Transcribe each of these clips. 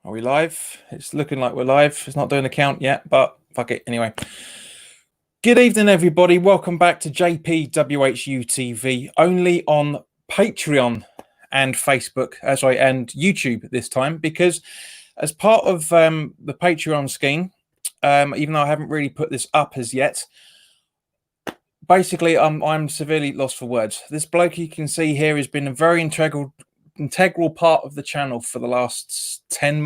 Are we live? It's looking like we're live. It's not doing the count yet, but fuck it anyway. Good evening, everybody. Welcome back to WHU TV, only on Patreon and Facebook, and YouTube this time, because as part of the Patreon scheme, even though I haven't really put this up as yet, basically I'm severely lost for words. This bloke you can see here has been a very integral part of the channel for the last 11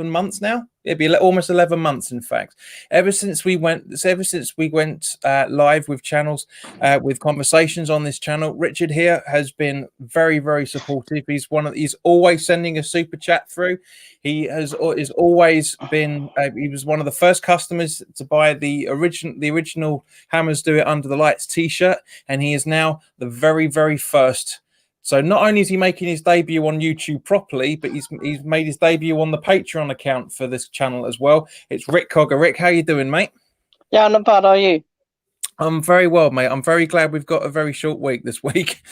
months now. It'd be almost 11 months, in fact, ever since we went live with channels, with conversations on this channel. Richard here has been very, very supportive. He's always sending a super chat through. He is always been he was one of the first customers to buy the original Hammers Do It Under the Lights t-shirt, and he is now the very, very first. So not only is he making his debut on YouTube properly, but he's made his debut on the Patreon account for this channel as well. It's Rick Cogger. Rick, how you doing, mate? Yeah, not bad. How are you? I'm very well, mate. I'm very glad we've got a very short week this week.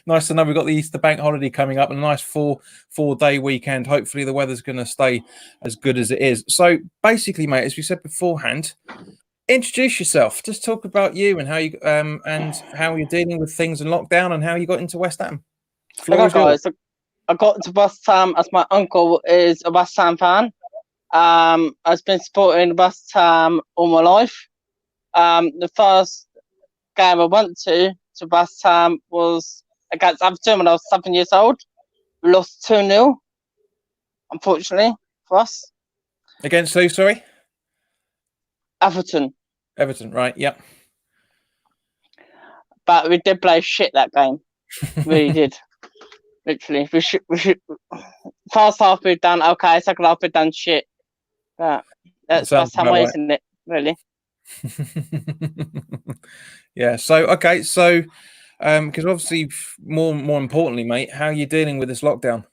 Nice to know we've got the Easter bank holiday coming up and a nice four-day weekend. Hopefully the weather's going to stay as good as it is. So basically, mate, as we said beforehand, introduce yourself. Just talk about you and how you're dealing with things in lockdown and how you got into West Ham. Okay, guys. I got into West Ham as my uncle is a West Ham fan. I've been supporting West Ham all my life. The first game I went to West Ham was against Everton when I was 7 years old. We lost 2-0, unfortunately, for us. Against who, sorry? Everton, right, yep. But we did play shit that game. Really did. Literally. We should first half we've done okay, second half we've done shit. But that's West Ham way, isn't it? Really. Yeah, so because obviously more importantly, mate, how are you dealing with this lockdown?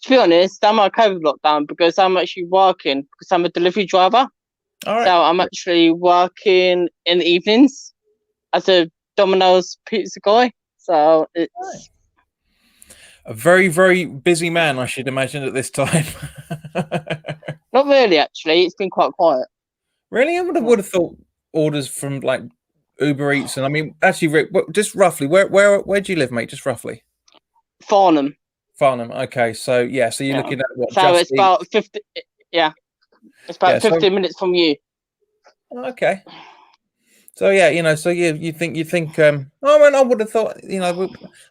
To be honest, I'm okay with lockdown because I'm actually working because I'm a delivery driver. All right. So I'm actually working in the evenings as a Domino's pizza guy. So it's a very, very busy man, I should imagine, at this time. Not really, actually. It's been quite quiet. Really? I would have thought orders from like Uber Eats, and I mean, actually, Rick, just roughly, where do you live, mate? Just roughly. Farnham. Okay, so yeah, so you're looking at what? So it's about 50. Yeah, it's about 15 minutes from you. Okay. So yeah, you think. Oh man, I would have thought,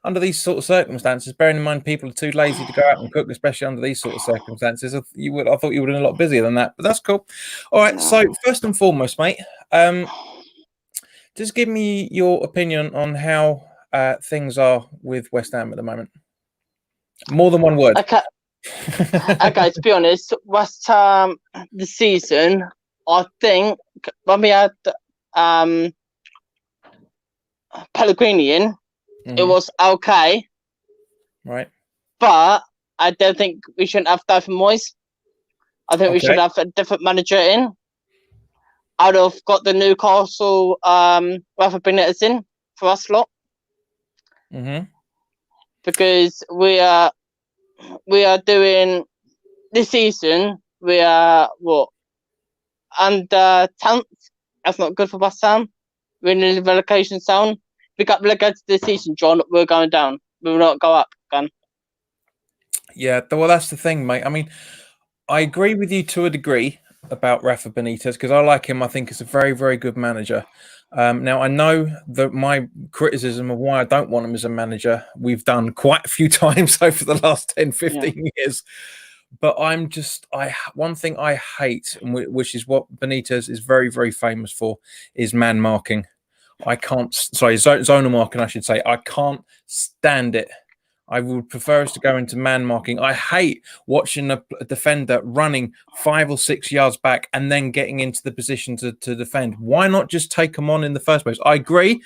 under these sort of circumstances, bearing in mind people are too lazy to go out and cook, especially under these sort of circumstances, I thought you would have been a lot busier than that. But that's cool. All right. So first and foremost, mate, just give me your opinion on how things are with West Ham at the moment. More than one word. Okay. Okay. To be honest, West Ham this season, I think when we had Pellegrini in, it was okay. Right. But I don't think we shouldn't have David Moyes. I think we should have a different manager in. I'd have got the Newcastle Rafa Benitez in for us lot. Because we are doing this season, we are under 10th. That's not good for West Ham. We're in the relegation zone. We got relegated this season, John. We're going down. We will not go up again. Yeah, well, that's the thing, mate. I mean, I agree with you to a degree about Rafa Benitez because I like him. I think he's a very, very good manager. Now, I know that my criticism of why I don't want him as a manager, we've done quite a few times over the last 10, 15 years. But one thing I hate, which is what Benitez is very, very famous for, is man marking. Zonal marking, I should say. I can't stand it. I would prefer us to go into man marking. I hate watching a defender running 5 or 6 yards back and then getting into the position to defend. Why not just take him on in the first place? I agree.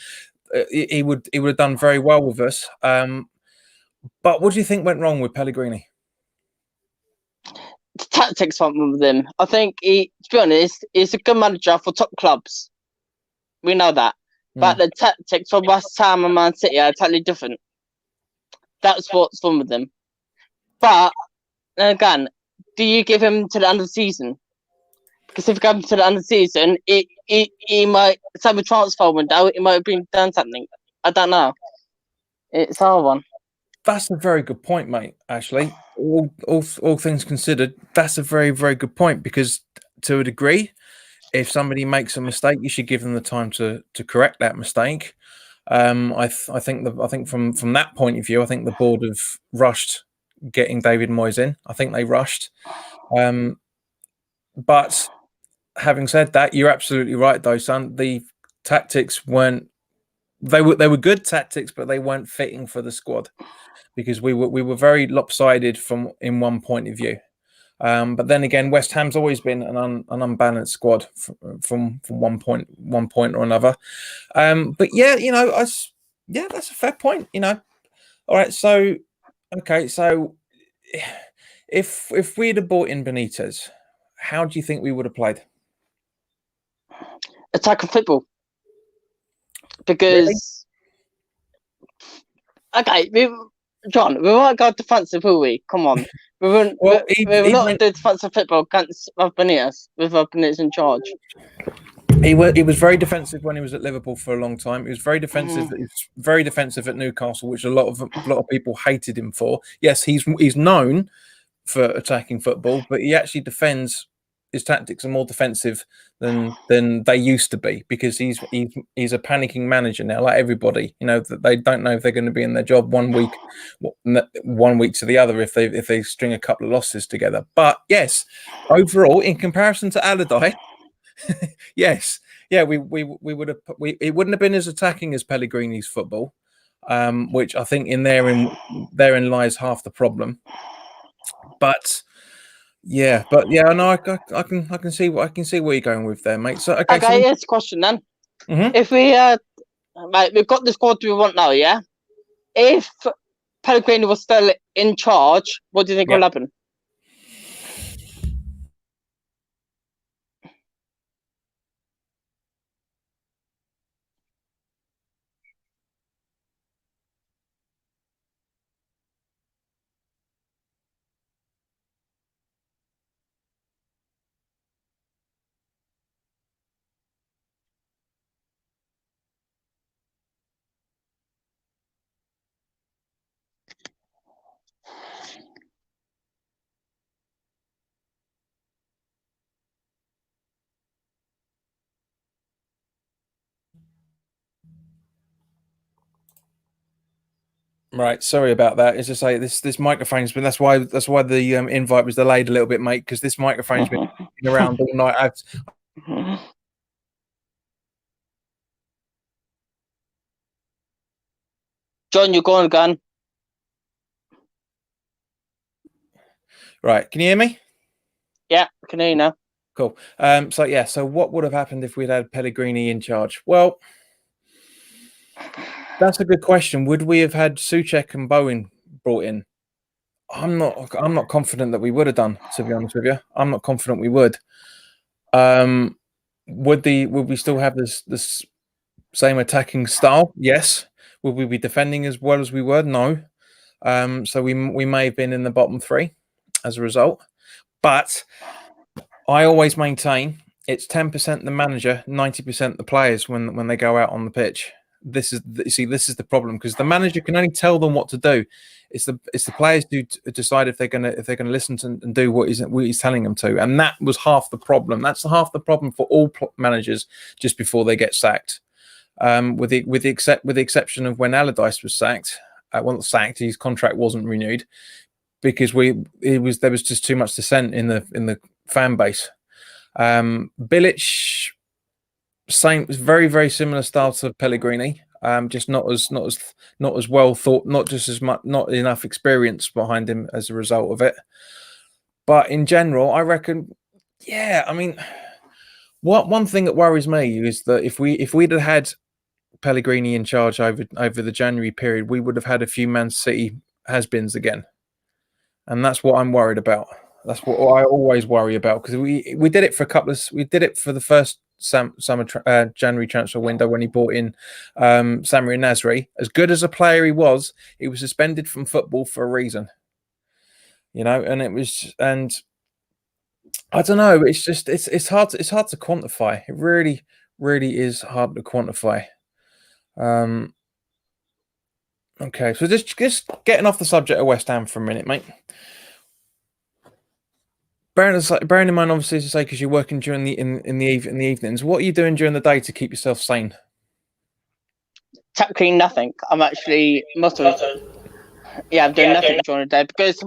He would have done very well with us. But what do you think went wrong with Pellegrini? The tactics went wrong with him. I think to be honest, he's a good manager for top clubs. We know that. But the tactics for West Ham and Man City are totally different. That's what's wrong with them. But again, do you give him to the end of the season? Because if you give him to the end of the season, he might have a transfer window. It might have been done something. I don't know. It's our one. That's a very good point, mate. Actually, all things considered, that's a very, very good point, because to a degree, if somebody makes a mistake, you should give them the time to correct that mistake. I think from that point of view, I think the board have rushed getting David Moyes in. I think they rushed. But having said that, you're absolutely right, though, son. The tactics weren't. They were good tactics, but they weren't fitting for the squad, because we were very lopsided from in one point of view. But then again, West Ham's always been an unbalanced squad from one point or another. But yeah, that's a fair point. All right. So, okay. So, if we'd have bought in Benitez, how do you think we would have played? Attacking football. Because, okay, John, we weren't going defensive, will we? Come on. We were not doing defensive football against Benitez, with Benitez in charge. He was very defensive when he was at Liverpool for a long time. He was very defensive. He was very defensive at Newcastle, which a lot of people hated him for. Yes, he's known for attacking football, but he actually defends. His tactics are more defensive than they used to be, because he's a panicking manager now, like everybody. That they don't know if they're going to be in their job one week to the other if they string a couple of losses together. But yes, overall, in comparison to Allardyce, yes, yeah, we would have. It wouldn't have been as attacking as Pellegrini's football, which I think therein lies half the problem. But yeah, no, I can see where you're going with there, mate. So okay, here's a question then. Mm-hmm. If we've got the squad we want now, yeah. If Pellegrini was still in charge, what do you think will happen? Right, sorry about that. As I say, this microphone's been. That's why the invite was delayed a little bit, mate. Because this microphone's been around all night. John, you're going again. Right, can you hear me? Yeah, I can hear you now. Cool. So what would have happened if we'd had Pellegrini in charge? Well, that's a good question. Would we have had Souček and Bowen brought in? I'm not confident that we would have done, to be honest with you. I'm not confident we would. Would we still have this same attacking style? Yes. Would we be defending as well as we were? No. So we may have been in the bottom three as a result. But I always maintain it's 10% the manager, 90% the players when they go out on the pitch. This is the problem, because the manager can only tell them what to do. It's the players who decide if they're gonna listen to and do what he's telling them to, and that was half the problem. That's half the problem for all managers just before they get sacked. With the exception of when Allardyce was sacked. His contract wasn't renewed because there was just too much dissent in the fan base. Bilic, same, very, very similar style to Pellegrini, just not as well thought, not just as much, not enough experience behind him as a result of it. But in general, I reckon, yeah, I mean, one thing that worries me is that if we'd have had Pellegrini in charge over the January period, we would have had a few Man City has-beens again, and that's what I'm worried about. That's what I always worry about, because we did it for the first summer January transfer window when he brought in Samir Nasri. As good as a player he was suspended from football for a reason. and it was, and I don't know. It's just it's hard to quantify. It really is hard to quantify. Um, okay, so just getting off the subject of West Ham for a minute, mate. Bearing in mind, obviously, as I say, because you're working during in the evenings. What are you doing during the day to keep yourself sane? Technically nothing. I'm actually I'm doing nothing during the day because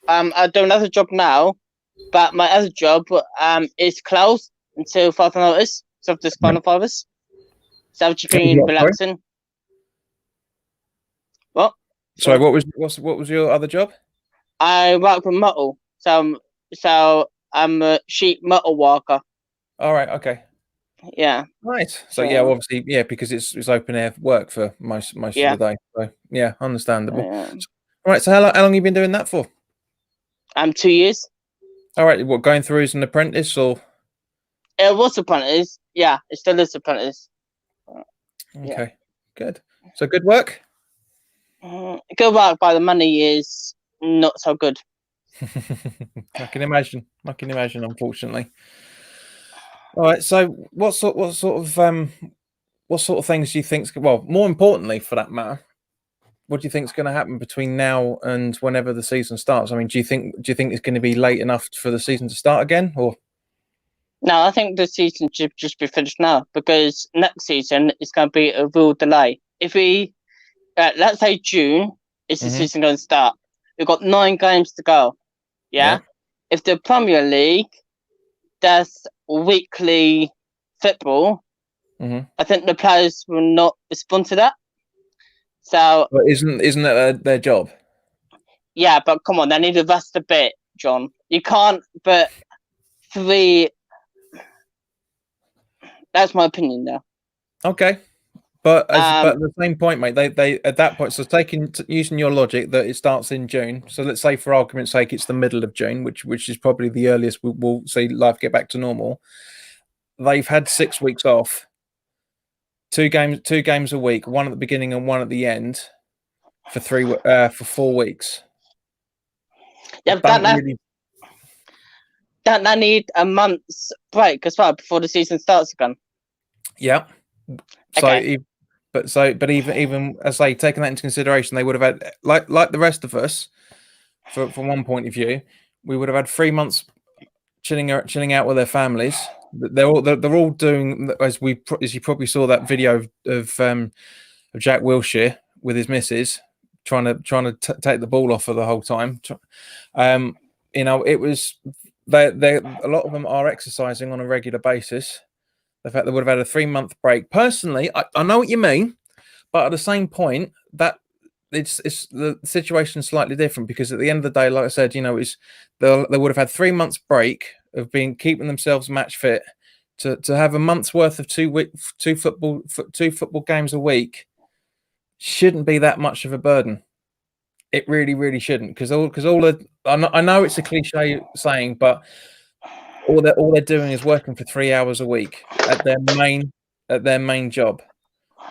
I do another job now, but my other job is closed until further notice. So this final hours. So I've just been relaxing. What? Sorry, what was your other job? I work with metal, so I'm a sheet metal worker. All right, okay. Yeah. Nice. So yeah, obviously, because it's open air work for most of the day. So yeah, understandable. All right. So how long have you been doing that for? 2 years. All right. What, going through as an apprentice or? It was apprentice. Yeah, it still is apprentice. Okay. Good. So good work. Good work, but the money is not so good. I can imagine. Unfortunately. All right. So what sort of things do you think? Well, more importantly, for that matter, what do you think is going to happen between now and whenever the season starts? I mean, do you think it's going to be late enough for the season to start again, or? No, I think the season should just be finished now because next season is going to be a real delay. If we, let's say June is the season going to start, we've got 9 games to go. Yeah. If the Premier League does weekly football, I think the players will not respond to that. So, but isn't that their job? Yeah, but come on, they need to rest a bit, John. You can't. But 3. That's my opinion, though. Okay, but at the same point, mate, they at that point, so using your logic that it starts in June. So let's say, for argument's sake, it's the middle of June, which is probably the earliest we'll see life get back to normal. They've had 6 weeks off. 2 games a week, one at the beginning and one at the end, for 4 weeks. Yeah, don't they need a month's break as well before the season starts again? Yeah. Okay. But even as they taking that into consideration, they would have had like the rest of us, from one point of view, we would have had 3 months chilling out with their families. They're all doing, as you probably saw that video of Jack Wilshere with his missus trying to take the ball off her the whole time. It was they a lot of them are exercising on a regular basis. The fact they would have had a 3-month break. Personally, I know what you mean, but at the same point, that it's the situation slightly different, because at the end of the day, like I said, they would have had 3 months break of keeping themselves match fit, to have a month's worth of two football games a week shouldn't be that much of a burden. It really shouldn't, because I know it's a cliche saying, but all they're doing is working for 3 hours a week at their main job.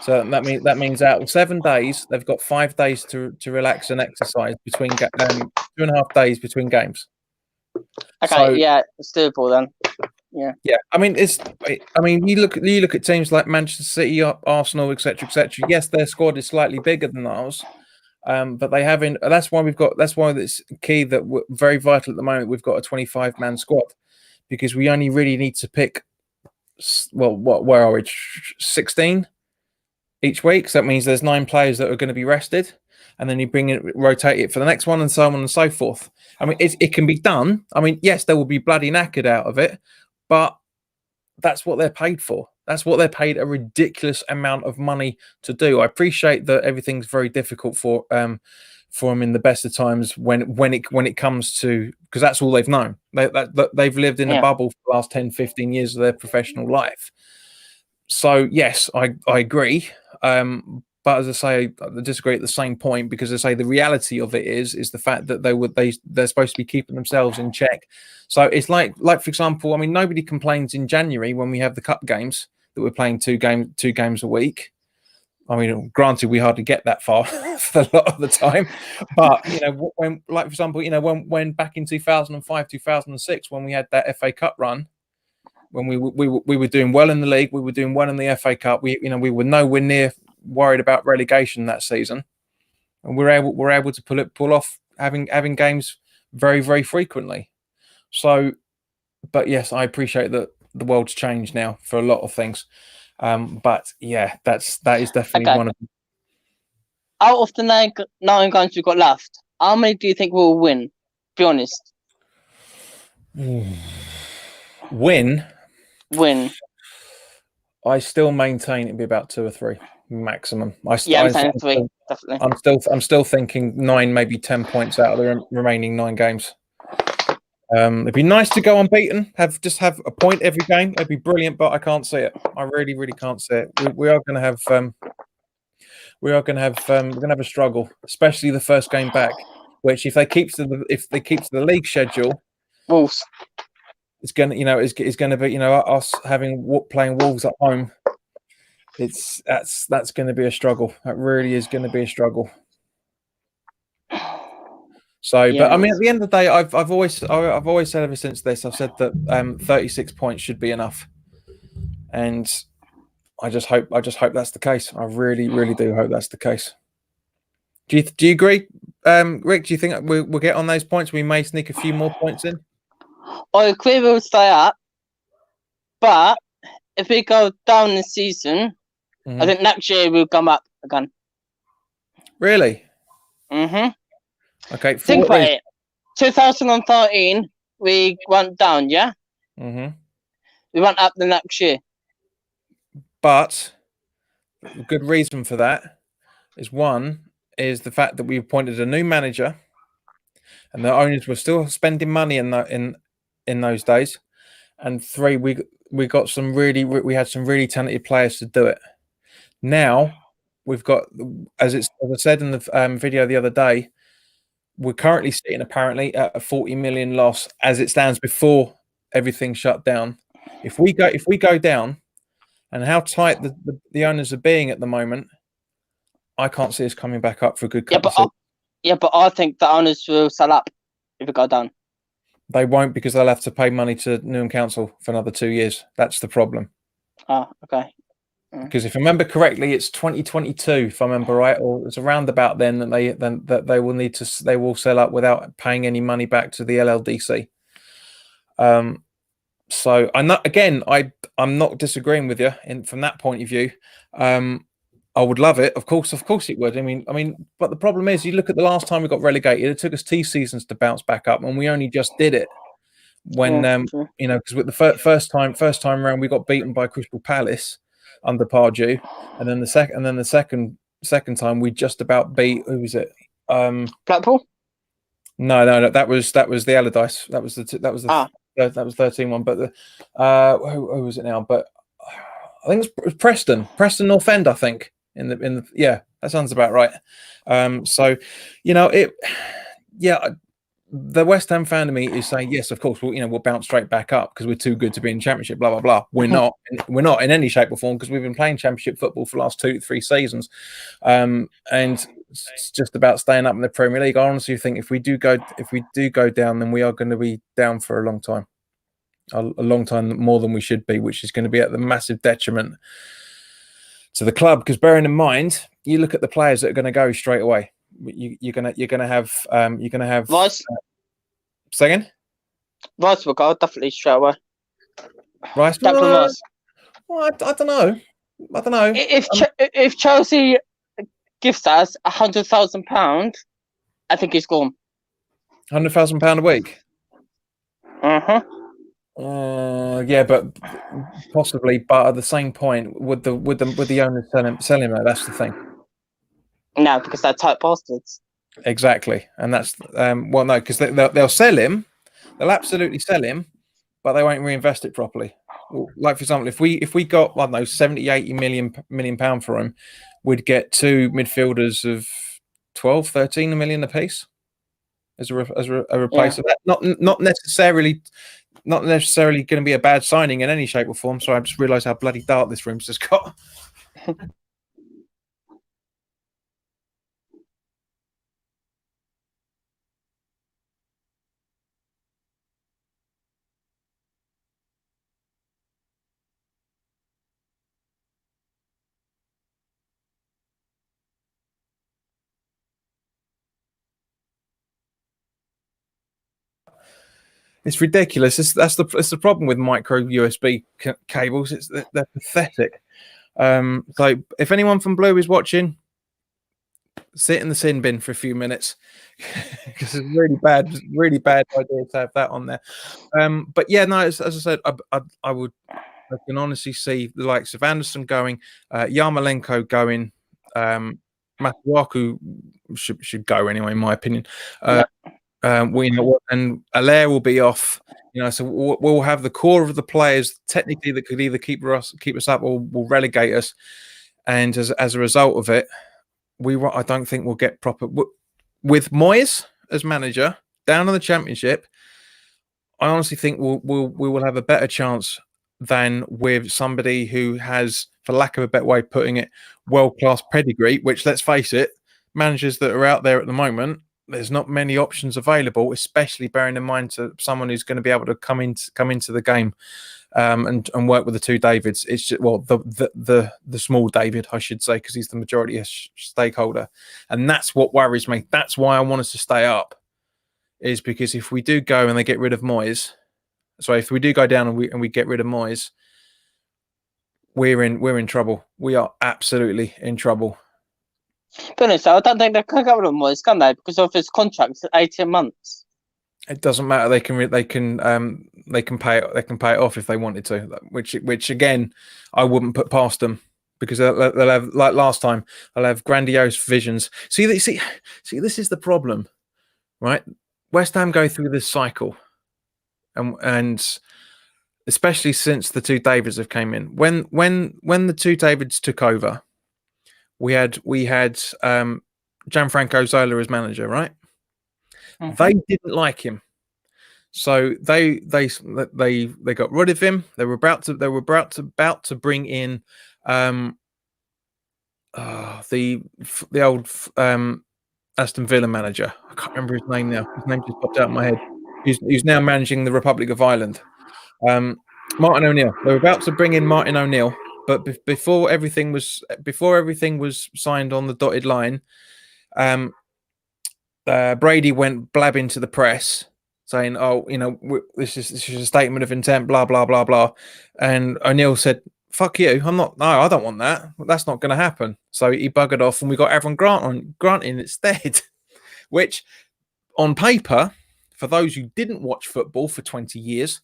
So that means out of 7 days, they've got 5 days to relax and exercise between 2.5 days between games. Okay, so, yeah, it's doable then. Yeah. I mean, you look at teams like Manchester City, Arsenal, etc. Yes, their squad is slightly bigger than ours, but they haven't. That's why it's key that we're very vital at the moment. We've got a 25-man squad, because we only really need to pick. Well, where are we? 16 each week. So that means there's 9 players that are going to be rested, and then you rotate it for the next one, and so on and so forth. I mean, it can be done. I mean, yes, they will be bloody knackered out of it, but that's what they're paid for. That's what they're paid a ridiculous amount of money to do. I appreciate that everything's very difficult for them in the best of times when it comes to, because that's all they've known. They've lived in a bubble for the last 10, 15 years of their professional life. So yes, I agree. But as I say, I disagree at the same point, because I say the reality of it is the fact that they're supposed to be keeping themselves in check. So it's like for example, I mean, nobody complains in January when we have the cup games that we're playing two games a week. I mean, granted, we hardly get that far for a lot of the time, but you know, when, like for example, you know, when back in 2005, 2006, when we had that FA Cup run, when we were doing well in the league, we were doing well in the FA Cup. We were nowhere near worried about relegation that season, and we're able to pull off having games very, very frequently. So, but yes, I appreciate that the world's changed now for a lot of things. But yeah, that is definitely Okay. one of. Out of the nine games we've got left, how many do you think we'll win? Be honest. Win. I still maintain it'd be about 2 or 3 maximum. I'm saying 3, definitely. I'm still thinking 9, maybe 10 points out of the remaining 9 games. It'd be nice to go unbeaten, have a point every game. It'd be brilliant, but I can't see it. I really, really can't see it. We are going to have we're going to have a struggle, especially the first game back. Which, if they keep to the league schedule, Wolves. It's going to be, you know, us playing Wolves at home. That's going to be a struggle. That really is going to be a struggle. So, yeah. But I mean, at the end of the day, I've always said ever since this, I've said that 36 points should be enough, and I just hope that's the case. I really, really do hope that's the case. Do you agree, Rick? Do you think we'll get on those points? We may sneak a few more points in. I agree we'll stay up, but if we go down this season, I think next year we'll come up again. Really? Okay. Think about it. 2013, we went down, yeah? We went up the next year. But a good reason for that is the fact that we appointed a new manager, and the owners were still spending money in those days. And 3, we had some really talented players to do it. Now we've got, as I said in the video the other day, we're currently sitting apparently at a 40 million loss as it stands before everything shut down. If we go down, and how tight the owners are being at the moment, I can't see us coming back up for a good couple of seasons. Yeah, but I think the owners will sell up if we go down. They won't, because they'll have to pay money to Newham Council for another 2 years. That's the problem. Oh, okay. Because if I remember correctly, it's 2022, if I remember right, or it's around about then that they will sell up without paying any money back to the LLDC. So I'm not disagreeing with you from that point of view. I would love it, of course it would. I mean, but the problem is, you look at the last time we got relegated, it took us 2 seasons to bounce back up, and we only just did it when you know, because with the first time around we got beaten by Crystal Palace under Pardew, and then the second time we just about beat, who was it? Blackpool? No, that was the Allardyce. That was the 13-1. But who was it now? But I think it was Preston North End, I think. In the yeah, that sounds about right. So, you know, the West Ham fan of me is saying, yes, of course, we'll bounce straight back up because we're too good to be in Championship. Blah blah blah. We're not in any shape or form, because we've been playing Championship football for the last 2 to 3 seasons, and it's just about staying up in the Premier League. I honestly think if we do go down, then we are going to be down for a long time. A long time more than we should be, which is going to be at the massive detriment to the club. Because bearing in mind, you look at the players that are going to go straight away. You're gonna have Rice. Second, Rice will go definitely straight away. Rice. Well, I don't know. If Chelsea gives us £100,000, I think he's gone. £100,000 a week. Yeah, but possibly. But at the same point, would the owners sell him? That's the thing. No, because they're tight bastards. Exactly, and that's well, no, because they'll sell him. They'll absolutely sell him, but they won't reinvest it properly. Like, for example, if we got, I don't know, 70-80 million pound for him, we'd get 2 midfielders of 12-13 million apiece as a replace of that. Not necessarily going to be a bad signing in any shape or form. So I just realised how bloody dark this room's just got. It's ridiculous. That's the problem with micro USB cables. They're pathetic. So if anyone from Blue is watching, sit in the sin bin for a few minutes because it's really bad idea to have that on there. But yeah, no, as I said, I can honestly see the likes of Anderson going, Yarmolenko going, Masuaku should go anyway, in my opinion. We know, and Allaire will be off. So we'll have the core of the players technically that could either keep us up or will relegate us. And as a result of it, I don't think we'll get proper with Moyes as manager down in the Championship. I honestly think we will have a better chance than with somebody who has, for lack of a better way of putting it, world-class pedigree. Which, let's face it, managers that are out there at the moment, there's not many options available, especially bearing in mind to someone who's going to be able to come into the game and work with the two Davids. It's just, well, the small David, I should say, because he's the majority stakeholder, and that's what worries me. That's why I want us to stay up, is because if we do go and they get rid of Moyes, if we do go down and we get rid of Moyes, we're in trouble. We are absolutely in trouble. But honest, I don't think they can get rid of Moyes, can they? Because of his contract, 18 months. It doesn't matter. They can pay it off if they wanted to. Which again, I wouldn't put past them, because they'll have, like last time, they'll have grandiose visions. See, this is the problem, right? West Ham go through this cycle, and especially since the two Davids have came in. When the two Davids took over, we had Gianfranco Zola as manager, right? Mm-hmm. They didn't like him, so they got rid of him. They were about to bring in the old Aston Villa manager. I can't remember his name now. His name just popped out of my head. He's now managing the Republic of Ireland. Martin O'Neill. They were about to bring in Martin O'Neill, but before everything was signed on the dotted line, Brady went blabbing to the press saying, "Oh, this is a statement of intent, blah blah blah blah," and O'Neill said, "Fuck you! I don't want that. That's not going to happen." So he buggered off, and we got Avram Grant in instead, which, on paper, for those who didn't watch football for 20 years,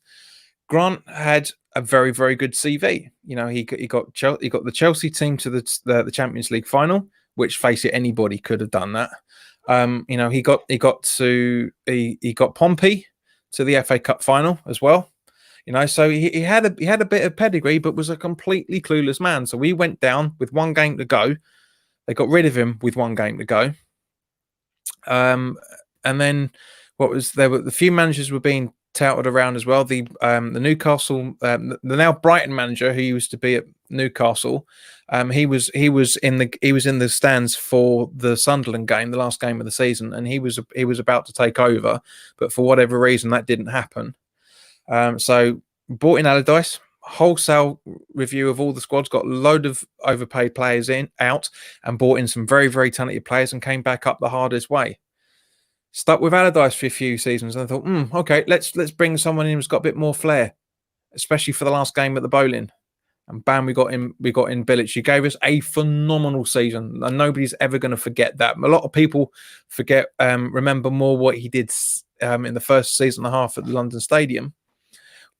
Grant had a very, very good CV. He got the Chelsea team to the Champions League final, which, face it, anybody could have done that. He got Pompey to the FA Cup final as well. So he had a bit of pedigree, but was a completely clueless man. So we went down with one game to go. They got rid of him with one game to go. And then the few managers were being touted around as well. The Newcastle, the now Brighton manager, who used to be at Newcastle, he was in the stands for the Sunderland game, the last game of the season, and he was about to take over, but for whatever reason that didn't happen. So brought in Allardyce, wholesale review of all the squads, got a load of overpaid players out, and brought in some very, very talented players, and came back up the hardest way. Stuck with Allardyce for a few seasons, and I thought, okay, let's bring someone in who's got a bit more flair, especially for the last game at the Bowling. And bam, we got in Bilic. He gave us a phenomenal season, and nobody's ever going to forget that. A lot of people remember more what he did in the first season and a half at the London Stadium,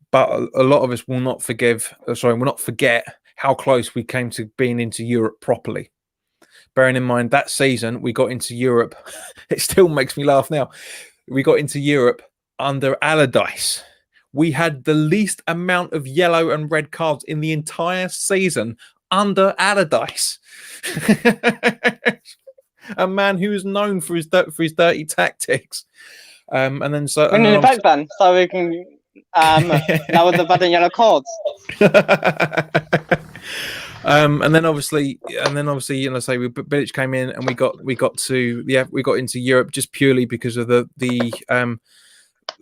but a lot of us will not forget how close we came to being into Europe properly. Bearing in mind that season we got into Europe, it still makes me laugh now. We got into Europe under Allardyce. We had the least amount of yellow and red cards in the entire season under Allardyce. A man who is known for his dirty tactics. And then in the back then, so we can now with the red and yellow cards. And then obviously, say Bilic came in, and we got into Europe just purely because of the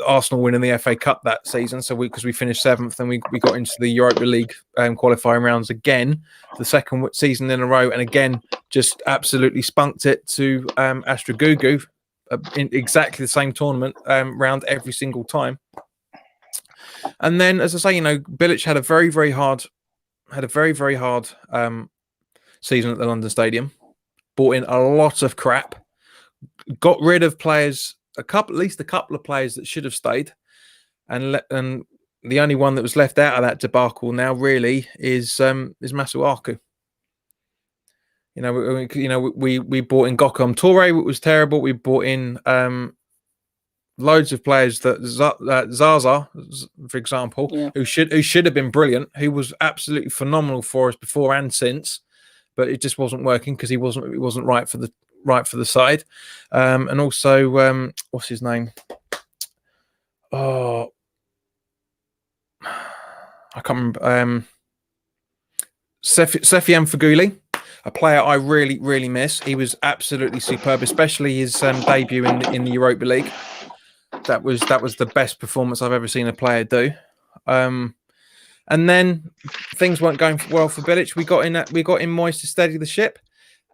Arsenal winning the FA Cup that season. So because we finished 7th, and we got into the Europa League qualifying rounds again, the second season in a row, and again just absolutely spunked it to Astra Gugu in exactly the same tournament round every single time. And then, as I say, Bilic had a very, very hard season at the London Stadium. Bought in a lot of crap. Got rid of players, at least a couple of players that should have stayed, and the only one that was left out of that debacle now really is Masuaku. We bought in Gokom Toure, which was terrible. We bought in loads of players that Zaza, for example, who should have been brilliant, who was absolutely phenomenal for us before and since, but it just wasn't working because he wasn't right for the side. And also, what's his name? Oh, I can't remember. Sefian Faguli, a player I really, really miss. He was absolutely superb, especially his debut in the Europa League. That was the best performance I've ever seen a player do. And then things weren't going well for Bilic. We got in Moyes to steady the ship,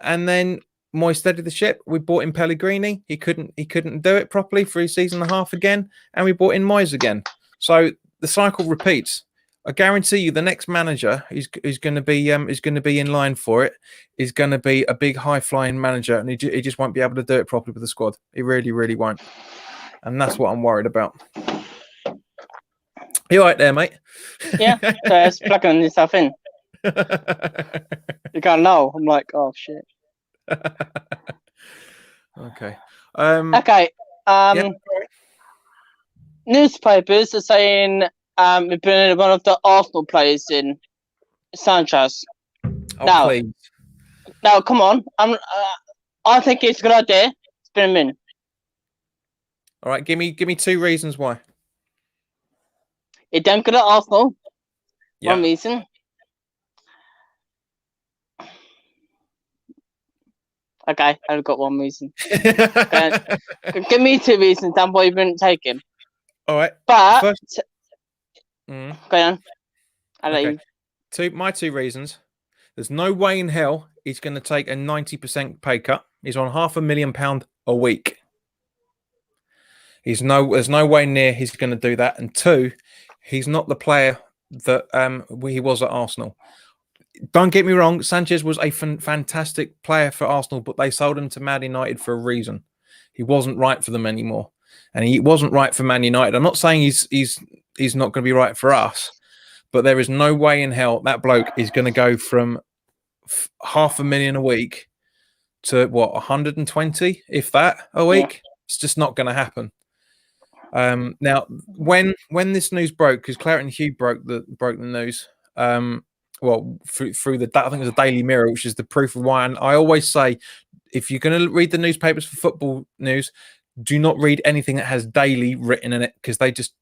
and then Moyes steadied the ship. We bought in Pellegrini. He couldn't do it properly for his season and a half again, and we bought in Moyes again. So the cycle repeats. I guarantee you, the next manager who's going to be in line for it is going to be a big, high-flying manager, and he just won't be able to do it properly with the squad. He really, really won't, and that's what I'm worried about. You all right there, mate? Yeah, just plugging yourself in. You can't know. I'm like, oh shit. Okay. Okay. Yeah. Newspapers are saying we're bringing one of the Arsenal players in, Sanchez. Oh, please. Now, come on. I think it's a good idea. Let's bring him in. All right, give me 2 reasons why. He don't good at Arsenal. Yeah. One reason. Okay, I've got one reason. Give me 2 reasons then why you wouldn't take him. All right. But go on. I'll let you. My 2 reasons. There's no way in hell he's going to take a 90% pay cut. He's on £500,000 a week. There's no way near he's going to do that. And 2, he's not the player that he was at Arsenal. Don't get me wrong, Sanchez was a fantastic player for Arsenal, but they sold him to Man United for a reason. He wasn't right for them anymore, and he wasn't right for Man United. I'm not saying he's not going to be right for us, but there is no way in hell that bloke is going to go from £500,000 a week to 120, if that, a week. Yeah. It's just not going to happen. Now, when this news broke, because Claret and Hugh broke the news. Through the, I think it was the Daily Mirror, which is the proof of why. And I always say, if you're going to read the newspapers for football news, do not read anything that has daily written in it, because they just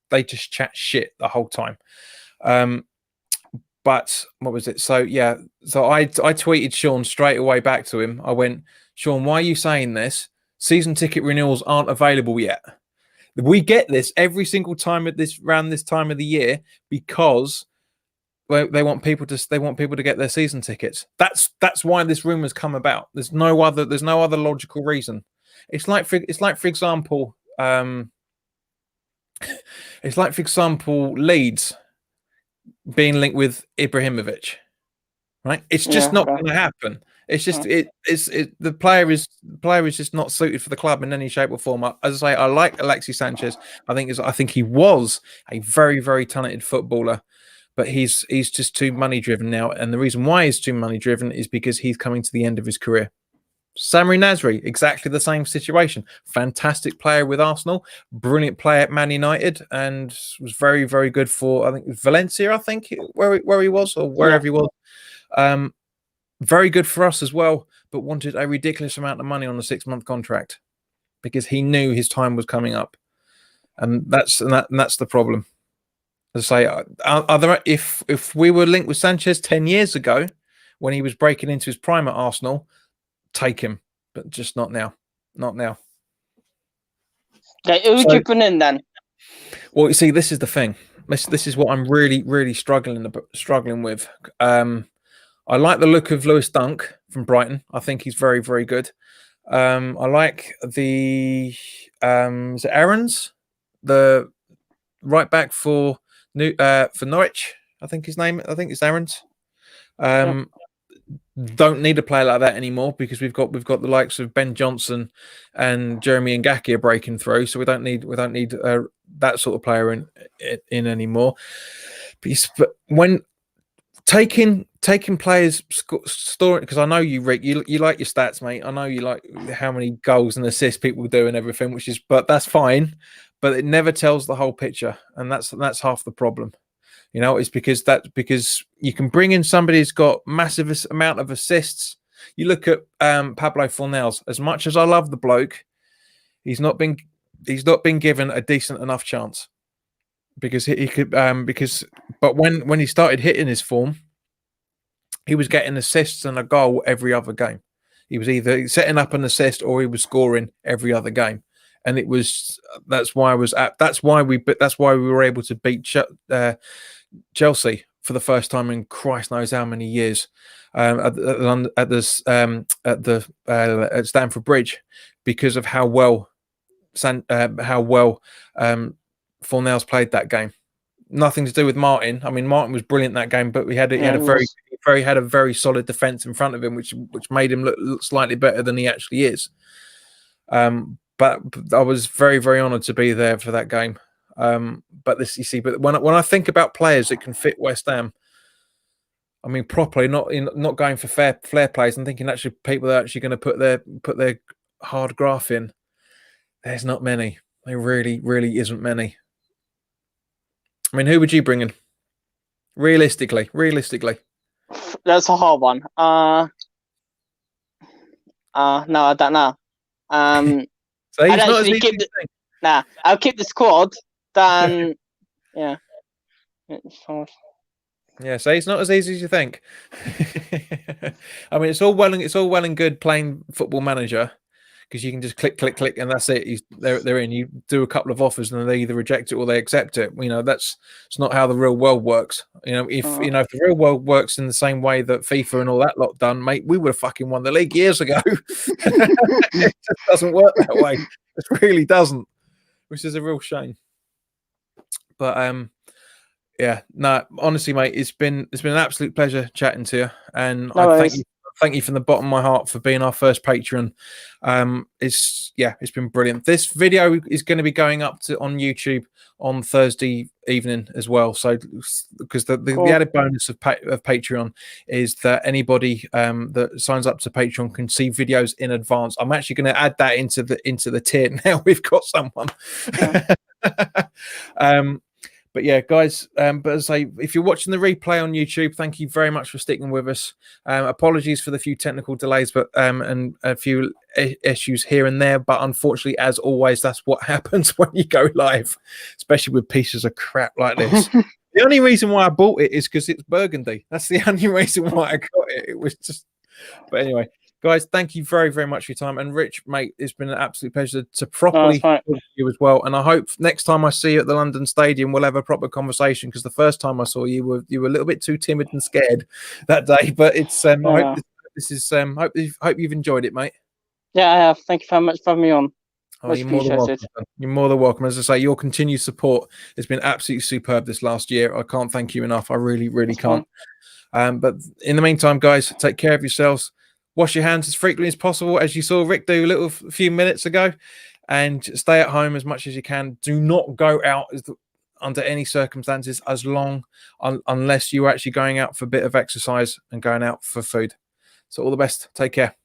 chat shit the whole time. But what was it? So I tweeted Sean straight away back to him. I went, Sean, why are you saying this? Season ticket renewals aren't available yet. We get this every single time around this time of the year because they want people to get their season tickets. That's why this rumor's come about. There's no other logical reason. It's like for example, Leeds being linked with Ibrahimovic, right? It's just not going to happen. It's just the player is just not suited for the club in any shape or form. As I say, I like Alexis Sanchez. I think he was a very, very talented footballer. But he's just too money driven now, and the reason why he's too money driven is because he's coming to the end of his career. Samri Nasri, exactly the same situation. Fantastic player with Arsenal, brilliant player at Man United, and was very, very good for, I think, Valencia. I think where he was or wherever he was. Very good for us as well, but wanted a ridiculous amount of money on a 6-month contract because he knew his time was coming up, and that's the problem. As I say, if we were linked with Sanchez 10 years ago, when he was breaking into his prime at Arsenal, take him, but just not now. Not now. Okay, who would you put in then? Well, you see, this is the thing. This is what I'm really, really struggling with. I like the look of Lewis Dunk from Brighton. I think he's very, very good. I like the is it Aarons, the right back for for Norwich. I think his name. I think it's Aaron's. Don't need a player like that anymore because we've got the likes of Ben Johnson and Jeremy Ngaki are breaking through, so we don't need that sort of player in anymore. But when taking players storing, because I know you, Rick, you like your stats, mate. I know you like how many goals and assists people do and everything, but that's fine. But it never tells the whole picture, and that's half the problem. It's because you can bring in somebody who's got massive amount of assists. You look at Pablo Fornals. As much as I love the bloke, he's not been given a decent enough chance because he could but when he started hitting his form, he was getting assists and a goal every other game. He was either setting up an assist or he was scoring every other game, and that's why we were able to beat Chelsea for the first time in Christ knows how many years at Stamford Bridge, because of how well Fornals played that game. Nothing to do with Martin. I mean, Martin was brilliant that game, but he had a very solid defense in front of him, which made him look slightly better than he actually is. But I was very, very honoured to be there for that game. But when I think about players that can fit West Ham, I mean properly, not going for flair plays, and thinking actually people that are actually going to put their hard graft in. There's not many. There really, really isn't many. I mean, who would you bring in? Realistically, that's a hard one. No, I don't know. So he's not as easy Nah, I'll keep the squad. Then, yeah. Yeah, so it's not as easy as you think. I mean, it's all well and good playing Football Manager, because you can just click, and that's it. They're in. You do a couple of offers, and they either reject it or they accept it. It's not how the real world works. If the real world works in the same way that FIFA and all that lot done, mate, we would have fucking won the league years ago. It just doesn't work that way. It really doesn't, which is a real shame. But yeah, no, honestly, mate, it's been an absolute pleasure chatting to you, and I thank you from the bottom of my heart for being our first Patreon. It's been brilliant. This video is going to be going up on YouTube on Thursday evening as well. So, because the added bonus of Patreon is that anybody that signs up to Patreon can see videos in advance. I'm actually going to add that into the tier now. We've got someone. Yeah. But yeah, guys, but as I say, if you're watching the replay on YouTube, thank you very much for sticking with us. Apologies for the few technical delays, but and a few issues here and there. But unfortunately, as always, that's what happens when you go live, especially with pieces of crap like this. The only reason why I bought it is because it's burgundy. That's the only reason why I got it. It was just, but anyway. Guys, thank you very, very much for your time. And Rich, mate, it's been an absolute pleasure to properly talk to you as well. And I hope next time I see you at the London Stadium, we'll have a proper conversation, because the first time I saw you were a little bit too timid and scared that day. But it's I hope hope you've enjoyed it, mate. Yeah, I have. Thank you very much for having me on. You're more than welcome. You're more than welcome. As I say, your continued support has been absolutely superb this last year. I can't thank you enough. I really, really can't. But in the meantime, guys, take care of yourselves. Wash your hands as frequently as possible, as you saw Rick do a few minutes ago, and stay at home as much as you can. Do not go out under any circumstances, unless you're actually going out for a bit of exercise and going out for food. So all the best. Take care.